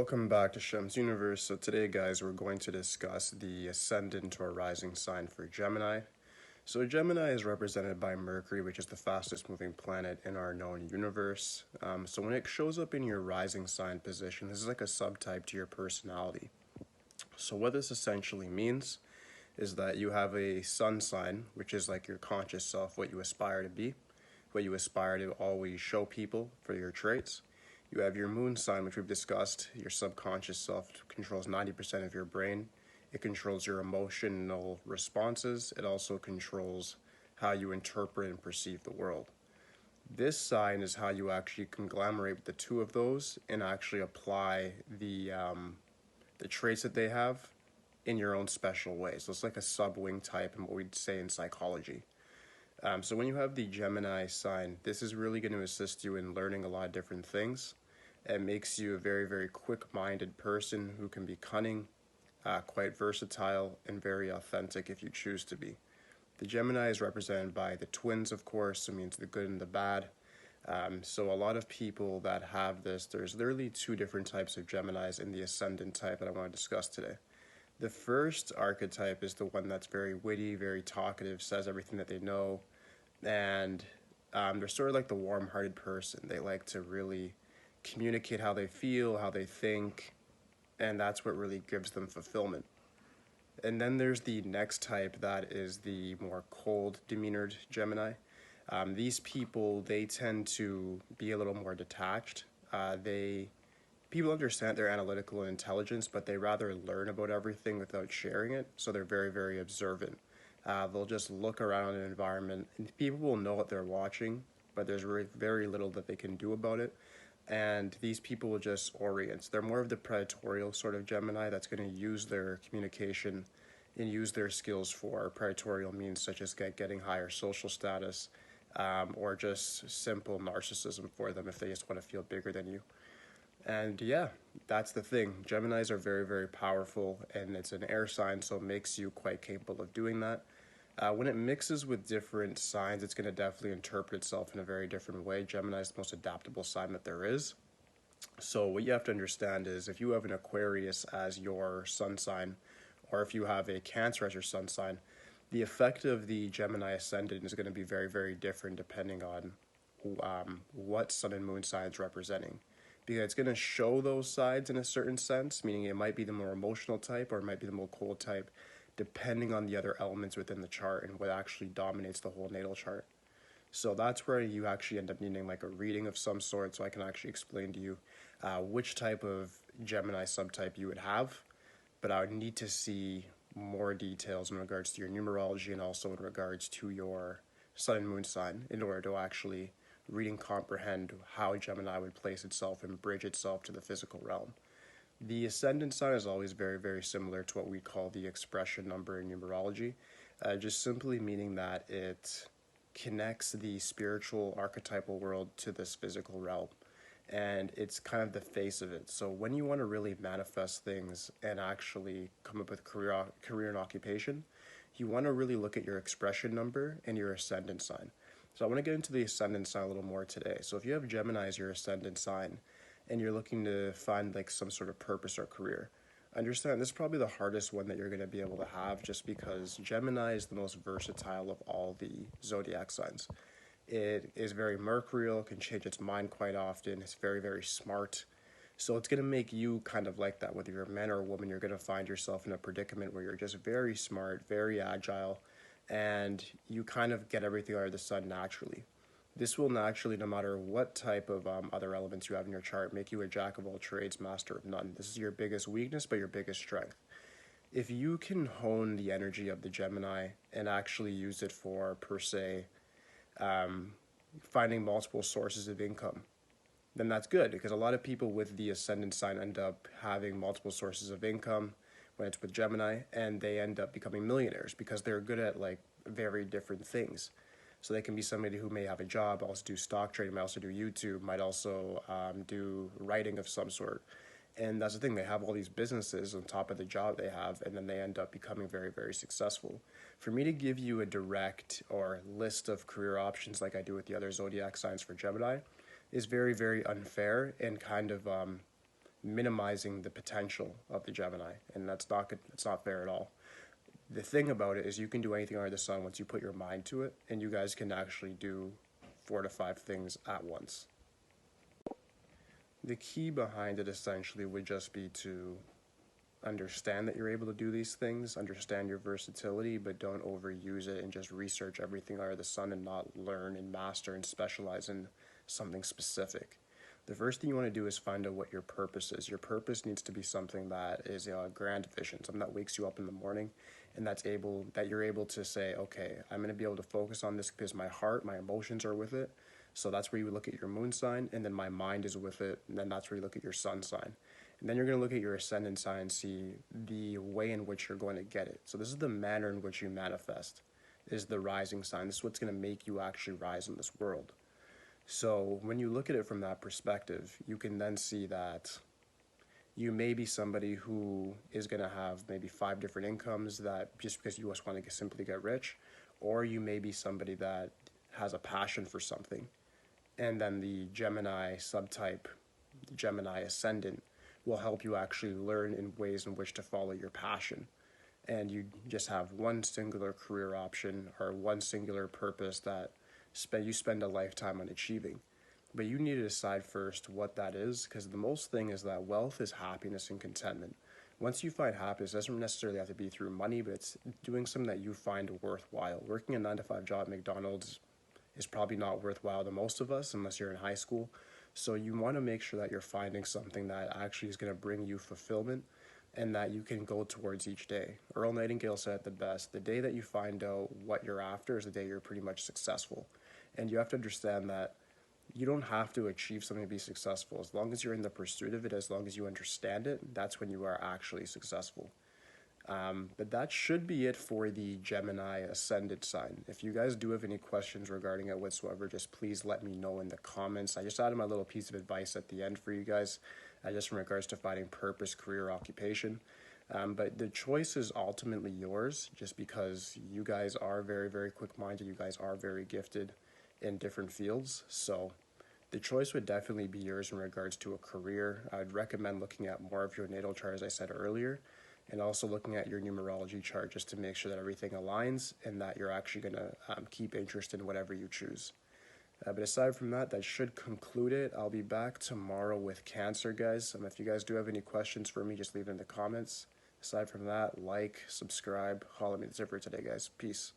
Welcome back to Shemsuniverse. So today, guys, we're going to discuss the ascendant or rising sign for Gemini. So Gemini is represented by Mercury, which is the fastest moving planet in our known universe. So when it shows up in your rising sign position, this is like a subtype to your personality. So what this essentially means is that you have a sun sign, which is like your conscious self, what you aspire to be, what you aspire to always show people for your traits. You have your moon sign, which we've discussed. Your subconscious self controls 90% of your brain. It controls your emotional responses. It also controls how you interpret and perceive the world. This sign is how you actually conglomerate the two of those and actually apply the traits that they have in your own special way. So it's like a sub-wing type in what we'd say in psychology. So when you have the Gemini sign, this is really going to assist you in learning a lot of different things. It makes you a very, very quick-minded person who can be cunning, quite versatile, and very authentic if you choose to be. The Gemini is represented by the twins, of course. It means the good and the bad. So a lot of people that have this, there's literally two different types of Geminis in the ascendant type that I want to discuss today. The first archetype is the one that's very witty, very talkative, says everything that they know, and they're sort of like the warm-hearted person. They like to really communicate how they feel, how they think, and that's what really gives them fulfillment. And then there's the next type that is the more cold demeanored Gemini. These people, they tend to be a little more detached. People understand their analytical intelligence, but they rather learn about everything without sharing it, so they're very, very observant. They'll just look around an environment, and people will know what they're watching, but there's very little that they can do about it. And these people will just orient. They're more of the predatorial sort of Gemini that's going to use their communication and use their skills for predatorial means, such as getting higher social status, or just simple narcissism for them if they just want to feel bigger than you. And yeah, that's the thing. Geminis are very, very powerful, and it's an air sign, so it makes you quite capable of doing that. When it mixes with different signs, it's going to definitely interpret itself in a very different way. Gemini is the most adaptable sign that there is. So what you have to understand is if you have an Aquarius as your sun sign, or if you have a Cancer as your sun sign, the effect of the Gemini ascendant is going to be very, very different depending on what sun and moon sign is representing. Because it's going to show those sides in a certain sense, meaning it might be the more emotional type or it might be the more cold type, depending on the other elements within the chart and what actually dominates the whole natal chart. So that's where you actually end up needing like a reading of some sort, so I can actually explain to you which type of Gemini subtype you would have. But I would need to see more details in regards to your numerology and also in regards to your sun and moon sign in order to actually read and comprehend how Gemini would place itself and bridge itself to the physical realm. The ascendant sign is always very, very similar to what we call the expression number in numerology, just simply meaning that it connects the spiritual archetypal world to this physical realm, and it's kind of the face of it. So when you want to really manifest things and actually come up with career and occupation, you want to really look at your expression number and your ascendant sign. So I want to get into the ascendant sign a little more today. So if you have Gemini as your ascendant sign, and you're looking to find like some sort of purpose or career, understand this is probably the hardest one that you're going to be able to have, just because Gemini is the most versatile of all the zodiac signs. It is very mercurial, can change its mind quite often, it's very, very smart. So it's going to make you kind of like that. Whether you're a man or a woman, you're going to find yourself in a predicament where you're just very smart, very agile, and you kind of get everything under the sun naturally. This will naturally, no matter what type of other elements you have in your chart, make you a jack of all trades, master of none. This is your biggest weakness, but your biggest strength. If you can hone the energy of the Gemini and actually use it for, per se, finding multiple sources of income, then that's good, because a lot of people with the ascendant sign end up having multiple sources of income when it's with Gemini, and they end up becoming millionaires because they're good at like very different things. So they can be somebody who may have a job, also do stock trading, might also do YouTube, might also do writing of some sort. And that's the thing, they have all these businesses on top of the job they have, and then they end up becoming very, very successful. For me to give you a direct or list of career options like I do with the other zodiac signs for Gemini is very, very unfair and kind of minimizing the potential of the Gemini, and that's not good. It's not fair at all. The thing about it is you can do anything under the sun once you put your mind to it, and you guys can actually do 4 to 5 things at once. The key behind it essentially would just be to understand that you're able to do these things, understand your versatility, but don't overuse it and just research everything under the sun and not learn and master and specialize in something specific. The first thing you want to do is find out what your purpose is. Your purpose needs to be something that is a grand vision, something that wakes you up in the morning, and that you're able to say, okay, I'm going to be able to focus on this because my heart, my emotions are with it. So that's where you look at your moon sign, and then my mind is with it, and then that's where you look at your sun sign. And then you're going to look at your ascendant sign and see the way in which you're going to get it. So this is the manner in which you manifest, is the rising sign. This is what's going to make you actually rise in this world. So when you look at it from that perspective, you can then see that you may be somebody who is going to have maybe 5 different incomes that just because you just want to simply get rich, or you may be somebody that has a passion for something. And then the Gemini subtype, Gemini ascendant, will help you actually learn in ways in which to follow your passion. And you just have one singular career option or one singular purpose that you spend a lifetime on achieving. But you need to decide first what that is, because the most thing is that wealth is happiness and contentment. Once you find happiness, it doesn't necessarily have to be through money, but it's doing something that you find worthwhile. Working a 9-to-5 job at McDonald's is probably not worthwhile to most of us unless you're in high school. So you want to make sure that you're finding something that actually is going to bring you fulfillment and that you can go towards each day. Earl Nightingale said it the best: the day that you find out what you're after is the day you're pretty much successful. And you have to understand that you don't have to achieve something to be successful. As long as you're in the pursuit of it, as long as you understand it, that's when you are actually successful. But that should be it for the Gemini ascendant sign. If you guys do have any questions regarding it whatsoever, just please let me know in the comments. I just added my little piece of advice at the end for you guys, just in regards to finding purpose, career, occupation. But the choice is ultimately yours, just because you guys are very, very quick-minded. You guys are very gifted in different fields. So the choice would definitely be yours in regards to a career. I'd recommend looking at more of your natal chart, as I said earlier, and also looking at your numerology chart just to make sure that everything aligns and that you're actually going to keep interest in whatever you choose. But aside from that, that should conclude it. I'll be back tomorrow with Cancer, guys. If you guys do have any questions for me, just leave it in the comments. Aside from that, like, subscribe, follow me. That's it for today, guys. Peace.